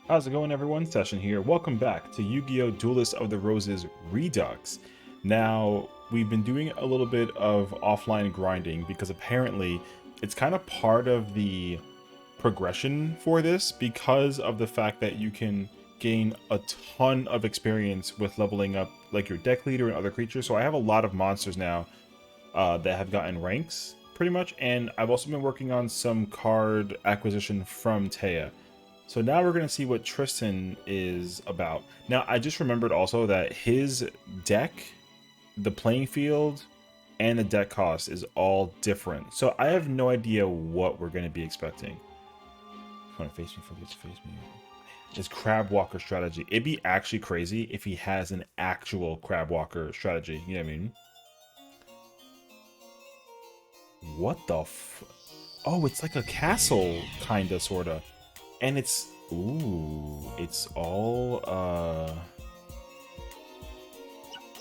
How's it going, everyone? Session here. Welcome back to Yu-Gi-Oh! Duelist of the Roses Redux. Now, we've been doing a little bit of offline grinding because apparently it's kind of part of the progression for this because of the fact that you can gain a ton of experience with leveling up like your deck leader and other creatures. So I have a lot of monsters now that have gotten ranks pretty much, and I've also been working on some card acquisition from Taya. So now we're going to see what Tristan is about. Now, I just remembered also that his deck, the playing field, and the deck cost is all different. So I have no idea what we're going to be expecting. Want to face me, forget to face me. His Crab Walker strategy. It'd be actually crazy if he has an actual Crab Walker strategy. You know what I mean? What the f... Oh, it's like a castle, kinda, sorta. And it's... Ooh, it's all,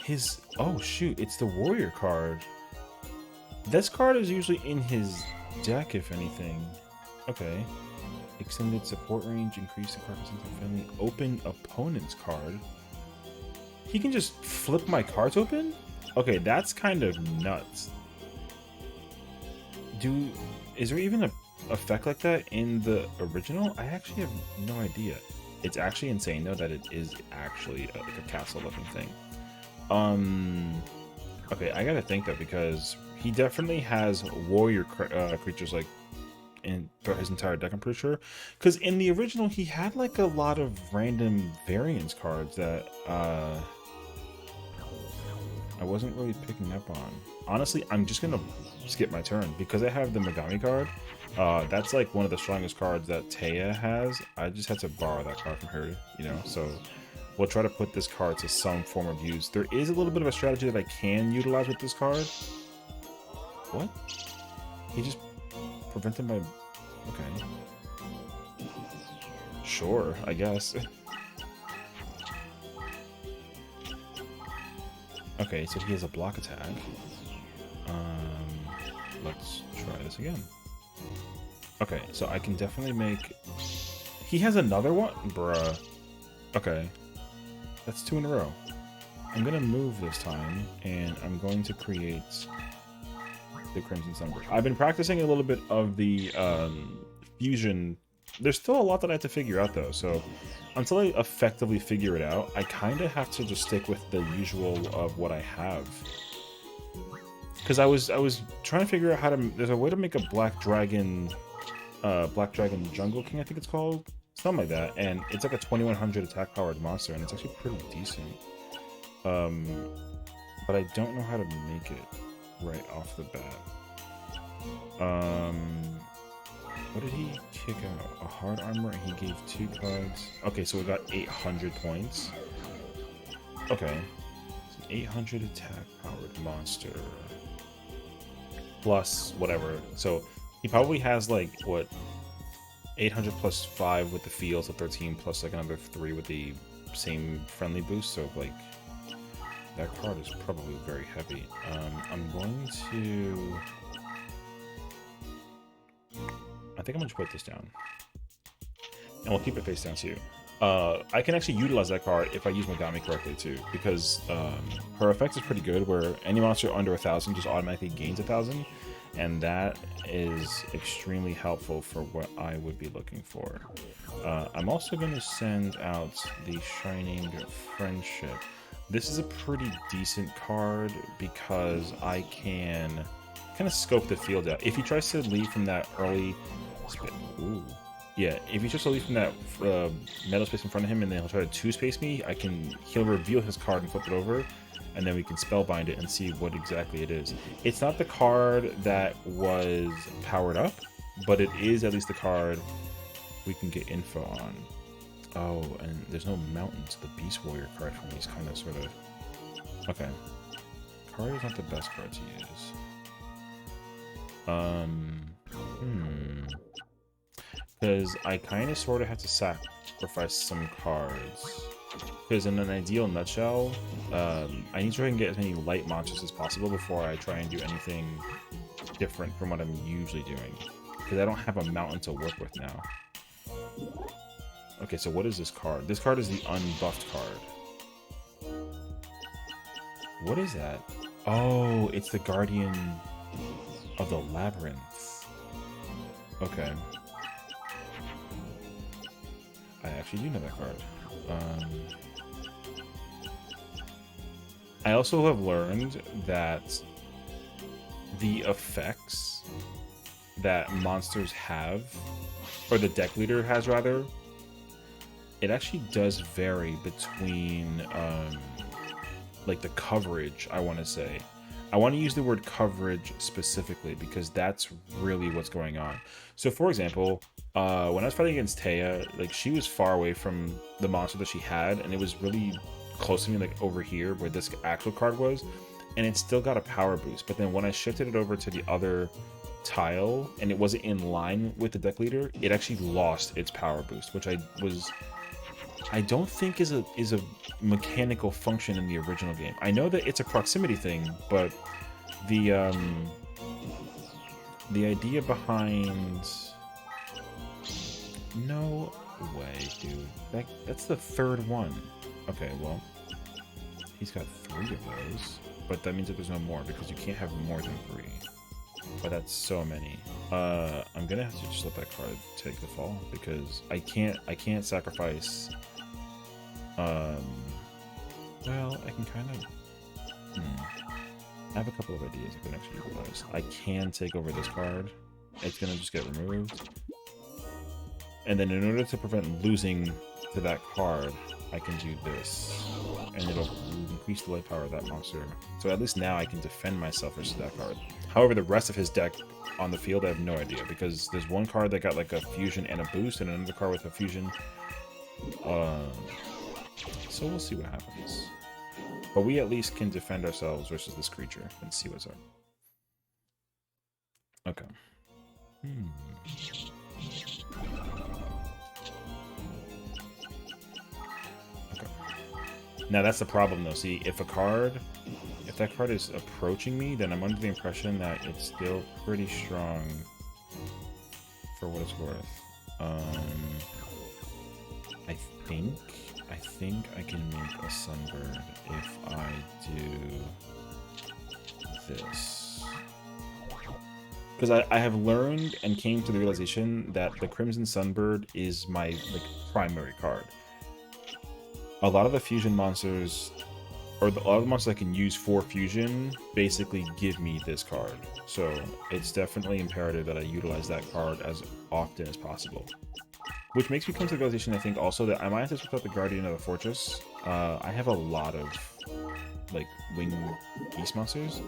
his... Oh, shoot, it's the warrior card. This card is usually in his deck, if anything. Okay. Extended support range, increase the card percentage friendly. Open opponent's card. He can just flip my cards open? Okay, that's kind of nuts. Is there even a effect like that in the original? I actually have no idea. It's actually insane though that it is actually like a castle looking thing. Okay, I gotta think though, because he definitely has warrior creatures like throughout his entire deck, I'm pretty sure. Because in the original he had like a lot of random variance cards that I wasn't really picking up on. Honestly, I'm just gonna skip my turn because I have the Megami card. That's like one of the strongest cards that Taya has. I just had to borrow that card from her, you know, so we'll try to put this card to some form of use. There is a little bit of a strategy that I can utilize with this card. What? He just prevented my... Okay. Sure, I guess. Okay, so he has a block attack. Let's try this again. Okay, so I can definitely make... He has another one? Bruh. Okay. That's 2 in a row. I'm going to move this time, and I'm going to create the Crimson Sunburst. I've been practicing a little bit of the fusion. There's still a lot that I have to figure out, though, so until I effectively figure it out, I kind of have to just stick with the usual of what I have. Because I was trying to figure out how to... There's a way to make a Black Dragon Jungle King, I think it's called. Something like that. And it's like a 2100 attack powered monster, and it's actually pretty decent. But I don't know how to make it right off the bat. What did he kick out? A hard armor, and he gave 2 cards. Okay, so we got 800 points. Okay. It's an 800 attack powered monster. Plus whatever. So he probably has like what, 800 plus 5 with the field, so 13 plus like another 3 with the same friendly boost. So like that card is probably very heavy. I'm going to... I think I'm going to put this down, and we'll keep it face down too. I can actually utilize that card if I use Megami correctly too, because her effect is pretty good, where any monster under 1,000 just automatically gains 1,000, and that is extremely helpful for what I would be looking for. I'm also going to send out the Shining Friendship. This is a pretty decent card because I can kind of scope the field out. If he tries to leave from that early... Ooh. Yeah, if he tries to leave from that metal space in front of him and then he'll try to 2-space me, he'll reveal his card and flip it over, and then we can spellbind it and see what exactly it is. It's not the card that was powered up, but it is at least the card we can get info on. Oh, and there's no mountains. The Beast Warrior card from me is kind of sort of... Okay. Card is not the best card to use. Because I kind of sort of have to sacrifice some cards. Because in an ideal nutshell, I need to try and get as many light monsters as possible before I try and do anything different from what I'm usually doing. Because I don't have a mountain to work with now. Okay, so what is this card? This card is the unbuffed card. What is that? Oh, it's the Guardian of the Labyrinth. Okay. I actually do know that card. I also have learned that the effects that monsters have, or the deck leader has rather, it actually does vary between like the coverage, I want to say. I want to use the word coverage specifically because that's really what's going on. So for example, when I was fighting against Taya, like she was far away from the monster that she had, and it was really close to me, like over here where this actual card was, and it still got a power boost. But then when I shifted it over to the other tile and it wasn't in line with the deck leader, it actually lost its power boost, which I don't think is a mechanical function in the original game. I know that it's a proximity thing, but the idea behind, no way, dude. That's the third one. Okay, well, he's got 3 of those, but that means that there's no more because you can't have more than 3. But that's so many. I'm gonna have to just let that card take the fall because I can't sacrifice. Well, I can kind of. I have a couple of ideas I can actually utilize. I can take over this card. It's gonna just get removed, and then in order to prevent losing to that card, I can do this, and it'll increase the life power of that monster. So at least now I can defend myself versus that card. However, the rest of his deck on the field, I have no idea, because there's one card that got like a fusion and a boost, and another card with a fusion. So we'll see what happens. But we at least can defend ourselves versus this creature and see what's up. Okay. Okay. Now that's the problem though. See, if that card is approaching me, then I'm under the impression that it's still pretty strong for what it's worth. I think I can make a Sunbird if I do this. Because I have learned and came to the realization that the Crimson Sunbird is my primary card. A lot of the fusion monsters, or a lot of the monsters I can use for fusion, basically give me this card. So it's definitely imperative that I utilize that card as often as possible. Which makes me come to the realization, I think, also that I might have to switch out the Guardian of the Fortress. I have a lot of, like, winged beast monsters.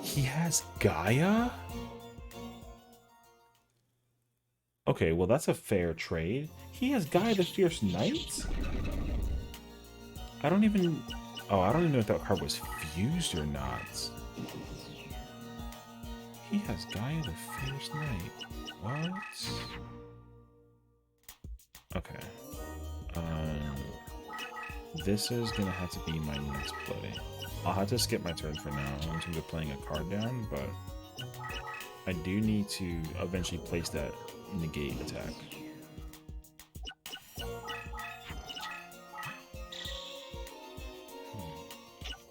He has Gaia? Okay, well, that's a fair trade. He has Gaia the Fierce Knight? I don't even know if that card was fused or not. He has Gaia the Fierce Knight. What? Okay. This is gonna have to be my next play. I'll have to skip my turn for now in terms of playing a card down, but I do need to eventually place that negate attack.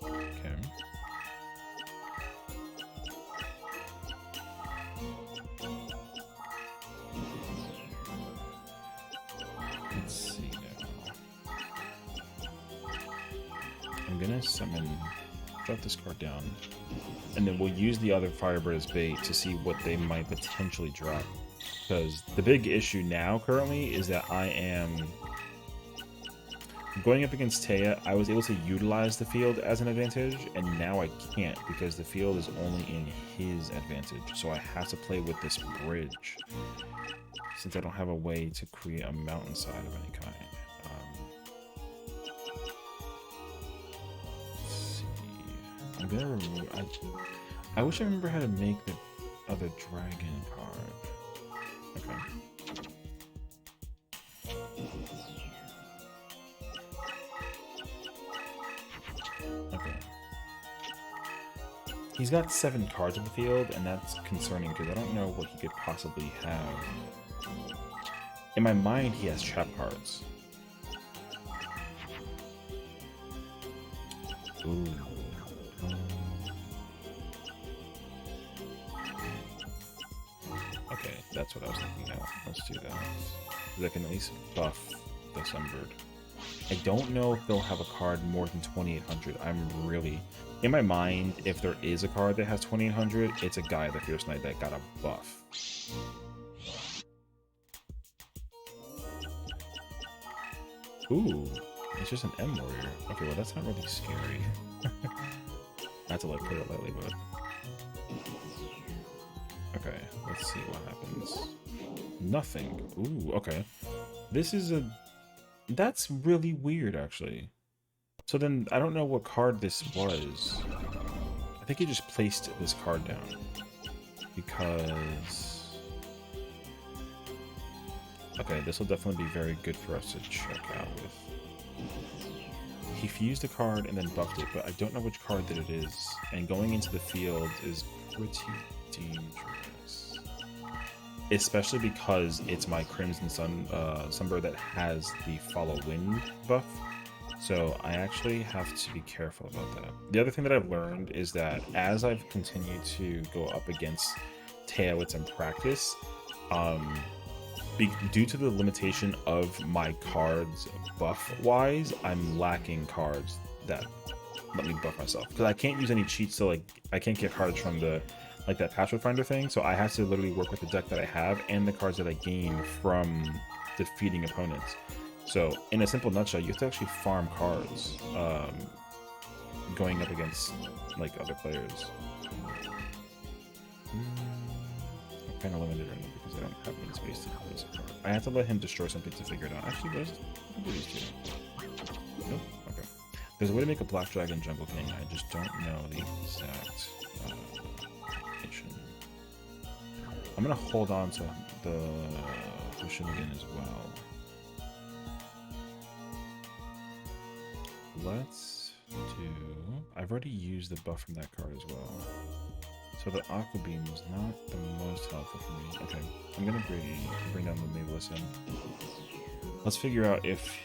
Okay. Let's see now. I'm gonna drop this card down, and then we'll use the other Firebird as bait to see what they might potentially drop. Because the big issue now currently is that I am going up against Taya. I was able to utilize the field as an advantage, and now I can't because the field is only in his advantage. So I have to play with this bridge since I don't have a way to create a mountainside of any kind. Let's see. I'm gonna remove. I wish I remember how to make the other dragon card. Okay. Okay. He's got 7 cards in the field, and that's concerning because I don't know what he could possibly have. In my mind, he has trap cards. Ooh. Okay, that's what I was thinking now. Let's do that. Because I can at least buff the Sunbird. I don't know if they'll have a card more than 2800. I'm really... In my mind, if there is a card that has 2800, it's a guy, the Fierce Knight, that got a buff. Ooh, it's just an M warrior. Okay, well that's not really scary. Not to like put it lightly, but... Okay, let's see what happens. Nothing. Ooh, okay. This is a... That's really weird, actually. So then, I don't know what card this was. I think he just placed this card down. Because... Okay, this will definitely be very good for us to check out with. He fused a card and then buffed it, but I don't know which card that it is. And going into the field is pretty dangerous. Especially because it's my Crimson Sunbird that has the Follow Wind buff. So I actually have to be careful about that. The other thing that I've learned is that as I've continued to go up against Tailwits in practice, due to the limitation of my cards buff-wise, I'm lacking cards that let me buff myself. Because I can't use any cheats, so like I can't get cards from the like that password finder thing. So I have to literally work with the deck that I have and the cards that I gain from defeating opponents. So in a simple nutshell, you have to actually farm cards going up against like other players. I'm kind of limited right now because I don't have any space to place a card. I have to let him destroy something to figure it out. Actually, let's do these two. Nope. Okay. There's a way to make a Black Dragon Jungle King. I just don't know the exact location. I'm gonna hold on to the Sessiion as well. Let's do... I've already used the buff from that card as well. So the Aqua Beam was not the most helpful for me. Okay, I'm gonna bring down the Mid-duel. Let's figure out if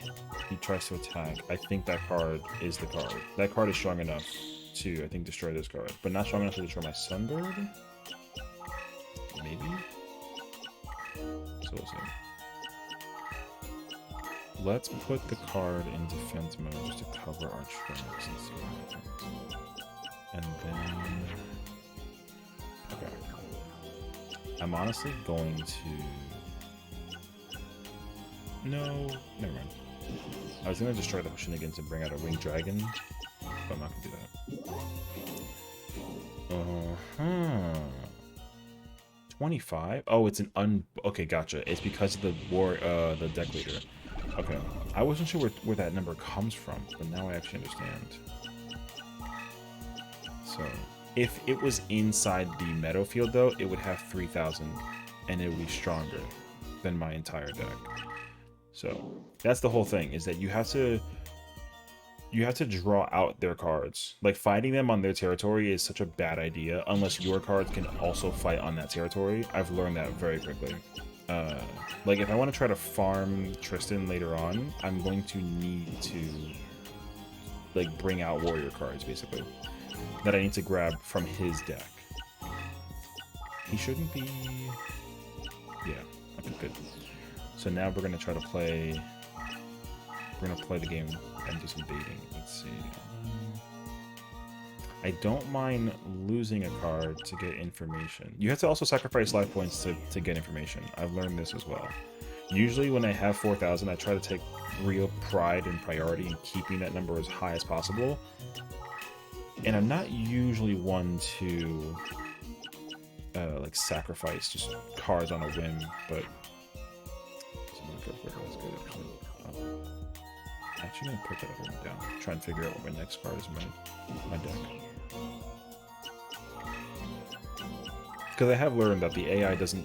he tries to attack. I think that card is the card. That card is strong enough to, I think, destroy this card. But not strong enough to destroy my Sunbird? Maybe? So we'll see. Let's put the card in defense mode just to cover our tracks and see what happens. And then... Okay. I'm honestly going to... No, never mind. I was going to destroy the Shenanigans and bring out a Winged Dragon, but I'm not going to do that. 25? Oh, it's an Okay, gotcha. It's because of the the deck leader. Okay. I wasn't sure where that number comes from, but now I actually understand. So, if it was inside the meadow field, though, it would have 3,000, and it would be stronger than my entire deck. So, that's the whole thing, is that you have to draw out their cards. Like, fighting them on their territory is such a bad idea, unless your cards can also fight on that territory. I've learned that very quickly. Like, if I want to try to farm Tristan later on, I'm going to need to, like, bring out warrior cards, basically, that I need to grab from his deck. He shouldn't be... Yeah, okay, good. So now we're going to try to play... We're going to play the game and do some baiting. Let's see. I don't mind losing a card to get information. You have to also sacrifice life points to get information. I've learned this as well. Usually when I have 4,000, I try to take real pride and priority in keeping that number as high as possible. And I'm not usually one to like sacrifice just cards on a whim, but actually gonna put that one down. Try and figure out what my next card is in my deck. Because I have learned that the AI doesn't,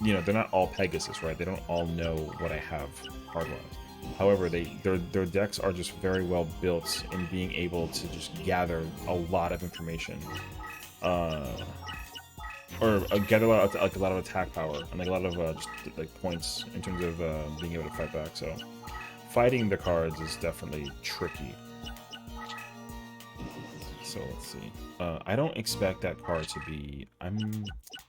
you know, they're not all Pegasus, right? They don't all know what I have card-wise. However, their decks are just very well built in being able to just gather a lot of information. or get a lot of attack power and like a lot of just like points in terms of being able to fight back. So fighting the cards is definitely tricky. So let's see. I don't expect that card to be.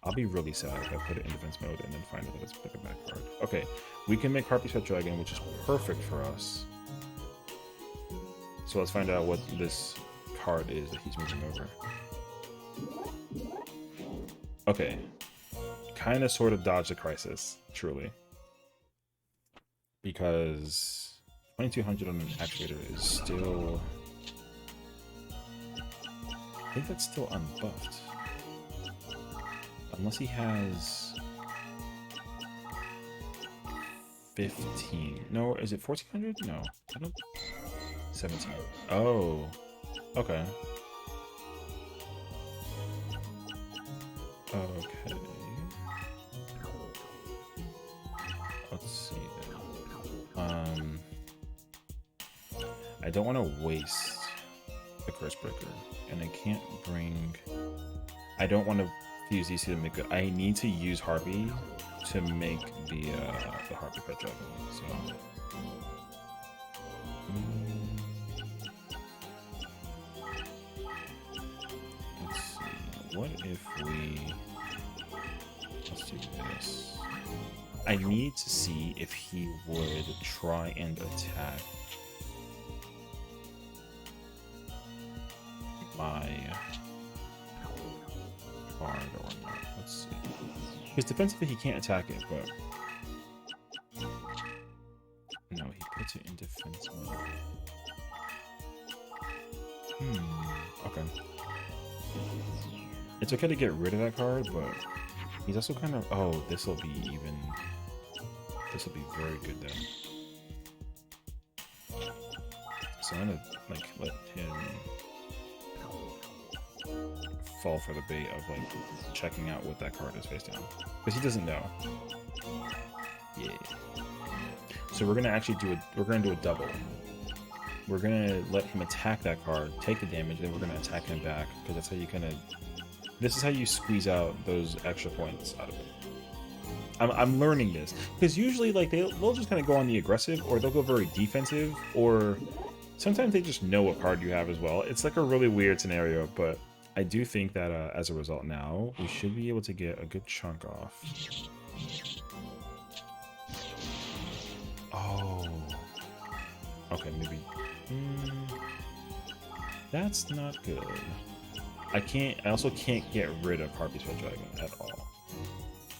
I'll be really sad if I put it in defense mode and then find out that it's like a bad card. Okay, we can make Harpy's Pet Dragon, which is perfect for us. So let's find out what this card is that he's moving over. Okay, kind of sort of dodged the crisis, truly, because 2200 on an activator is still. I think that's still unbuffed. Unless he has 15. No, is it 1400? No, I don't. 17. Oh, okay. Okay. Let's see then. I don't want to waste the Curse Breaker, and I can't bring. I don't want to fuse these two to make it. I need to use Harpy to make the Harpy Pet Dragon. So. Let's see. What if we? Let's do this. I need to see if he would try and attack my card or not. Let's see. Because defensively he can't attack it, but no, he puts it in defense mode. Okay. It's okay to get rid of that card, but he's also kind of. Oh, this will be even. This will be very good then. So I'm gonna like let him fall for the bait of like checking out what that card is face down, because he doesn't know. Yeah. So we're gonna actually do a double. We're gonna let him attack that card, take the damage, then we're gonna attack him back, because that's how you kind of. This is how you squeeze out those extra points out of it. I'm learning this, because usually like they'll just kind of go on the aggressive, or they'll go very defensive, or sometimes they just know what card you have as well. It's like a really weird scenario, but I do think that as a result now, we should be able to get a good chunk off. Oh. Okay, maybe. That's not good. I also can't get rid of Harpy's Pet Dragon at all.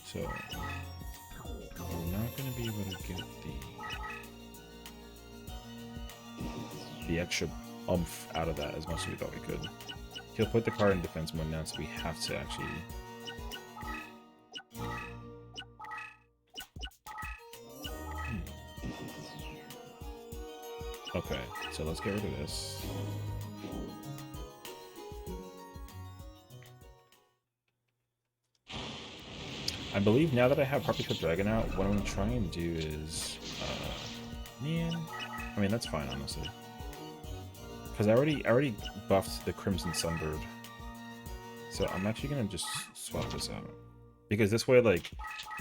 So we're not going to be able to get the extra oomph out of that as much as we thought we could. He'll put the card in defense mode now, so we have to actually. Okay, so let's get rid of this. I believe now that I have Harpy's Pet Dragon out, what I'm going to try and do is, man, I mean that's fine honestly, because I already buffed the Crimson Sunbird, so I'm actually going to just swap this out, because this way, like,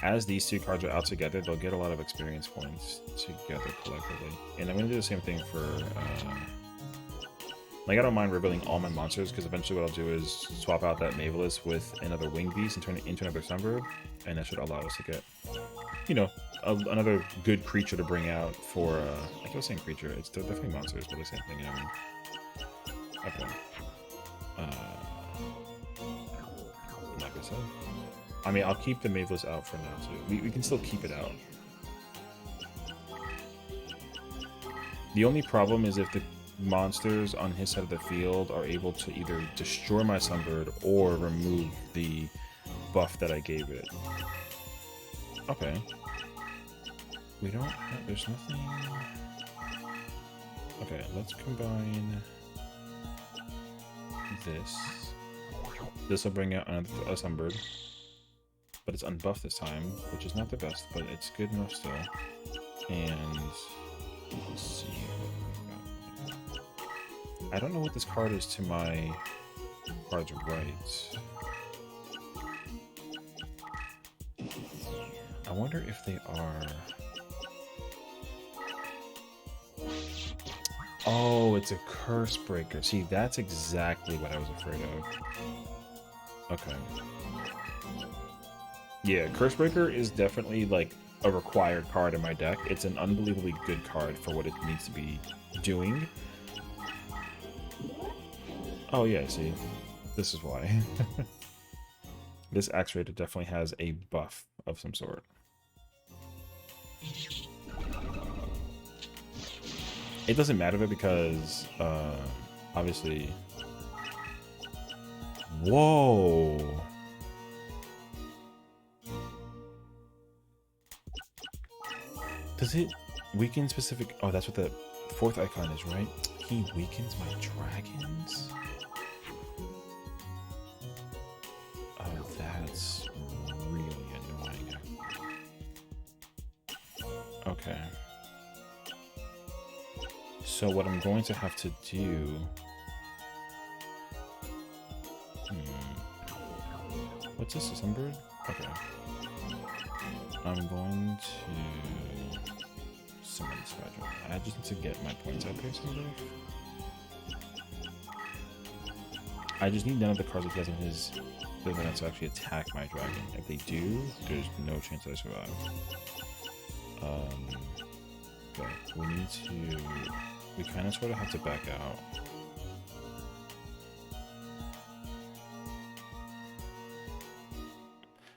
as these two cards are out together, they'll get a lot of experience points together collectively, and I'm going to do the same thing for. Like, I don't mind revealing all my monsters, because eventually what I'll do is swap out that Mavelus with another Wing Beast and turn it into another Sunbird, and that should allow us to get, you know, another good creature to bring out for, I keep saying creature, it's definitely monsters, but the same thing, you know. Okay. Like I said. I mean, I'll keep the Mavelus out for now, too. We can still keep it out. The only problem is if the monsters on his side of the field are able to either destroy my Sunbird or remove the buff that I gave it. Okay. We don't have, there's nothing. Okay, let's combine this. This will bring out a Sunbird, but it's unbuffed this time, which is not the best, but it's good enough still. And let's see what we've got. I don't know what this card is to my cards right. I wonder if they are... Oh, it's a curse breaker. See, that's exactly what I was afraid of. Okay. Yeah, curse breaker is definitely like a required card in my deck. It's an unbelievably good card for what it needs to be doing. Oh yeah, see, this is why. This Axe Raider definitely has a buff of some sort. It doesn't matter though because, obviously... Whoa! Does it weaken specific... Oh, that's what the fourth icon is, right? He weakens my dragons? Oh, that's really annoying. Okay. So what I'm going to have to do... What's this, a sunbird? Okay. I'm going to summon this Hydra. I just need to get my points up here someday. I just need none of the cards that he has on his event to actually attack my dragon. If they do, there's no chance I survive. Okay, we need to... We kind of sort of have to back out.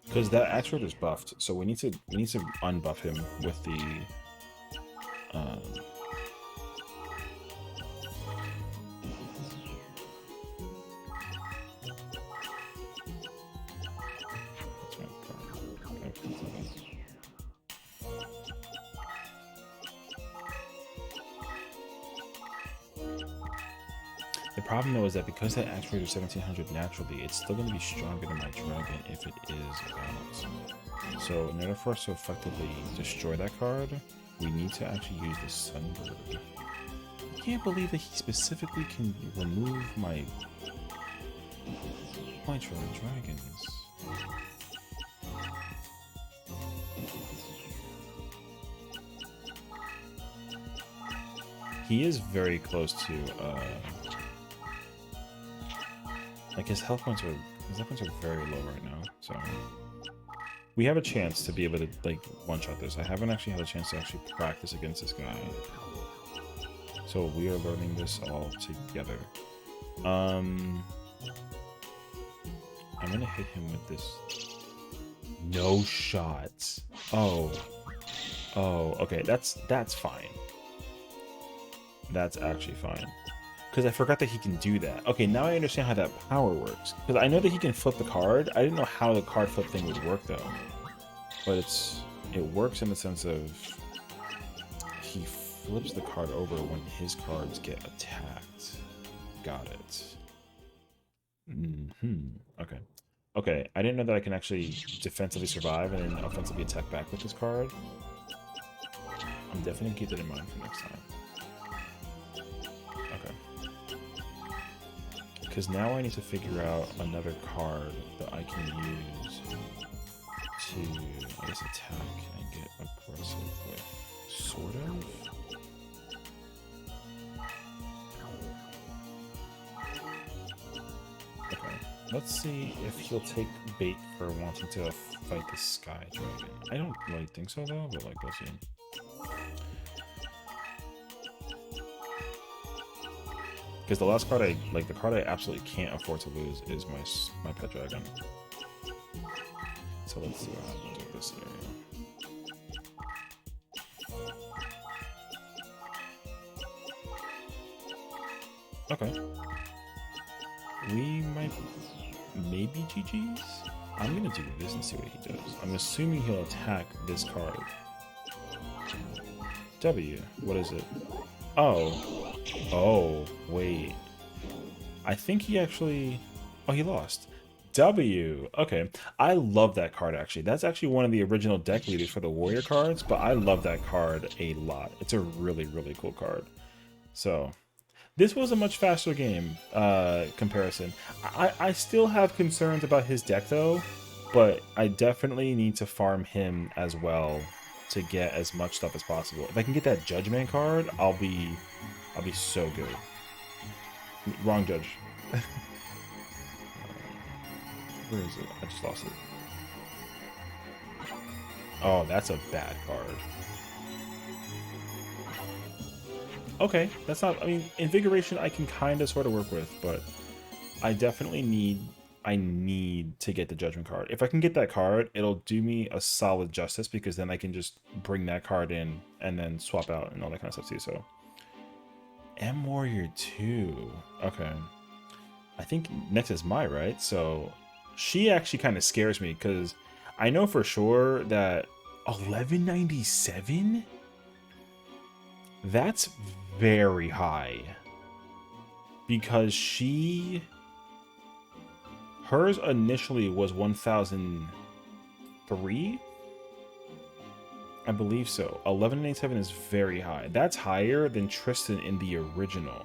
Because that Axe Raider is buffed, so we need to unbuff him with the The problem though is that because that Axe Raider is 1700 naturally, it's still going to be stronger than my dragon if it is balanced. So in order for us to effectively destroy that card, we need to actually use the Sunbird. I can't believe that he specifically can remove my points from the dragons. He is very close to like his health points are very low right now, so we have a chance to be able to like one-shot this. I haven't actually had a chance to actually practice against this guy, so we are learning this all together. I'm gonna hit him with this. No shots. Oh, okay. That's fine. That's actually fine. Because I forgot that he can do that. Okay, now I understand how that power works. Because I know that he can flip the card. I didn't know how the card flip thing would work though. But it works in the sense of he flips the card over when his cards get attacked. Got it. Okay. Okay, I didn't know that I can actually defensively survive and then offensively attack back with this card. I'm definitely gonna keep that in mind for next time. Because now I need to figure out another card that I can use to, I guess, attack and get aggressive with. Sort of? Okay, let's see if he'll take bait for wanting to fight the Sky Dragon. I don't really think so though, but like, let's see. Because the last card the card I absolutely can't afford to lose is my pet dragon. So let's see what happens with this scenario. Okay. We might maybe GG's? I'm gonna do this and see what he does. I'm assuming he'll attack this card. W. What is it? Oh. Oh, wait. I think he actually... Oh, he lost. W. Okay. I love that card, actually. That's actually one of the original deck leaders for the Warrior cards, but I love that card a lot. It's a really, really cool card. So, this was a much faster game comparison. I still have concerns about his deck, though. but I definitely need to farm him as well to get as much stuff as possible. If I can get that Judgment card, I'll be so good. Wrong judge. Where is it? I just lost it. Oh, that's a bad card. Okay, that's not... I mean, Invigoration I can kind of sort of work with, but I definitely need... I need to get the Judgment card. If I can get that card, it'll do me a solid justice, because then I can just bring that card in and then swap out and all that kind of stuff too, so... M Warrior 2. Okay. I think next is Mai, right? So she actually kind of scares me, because I know for sure that 1197? That's very high. Because hers initially was 1003? I believe so. 1187 is very high. That's higher than Tristan in the original.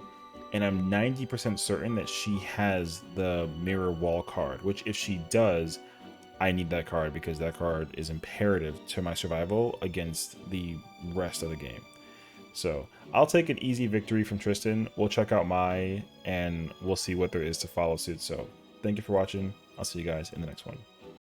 And I'm 90% certain that she has the Mirror Wall card, which if she does, I need that card, because that card is imperative to my survival against the rest of the game. So I'll take an easy victory from Tristan. We'll check out Mai, and we'll see what there is to follow suit. So thank you for watching. I'll see you guys in the next one.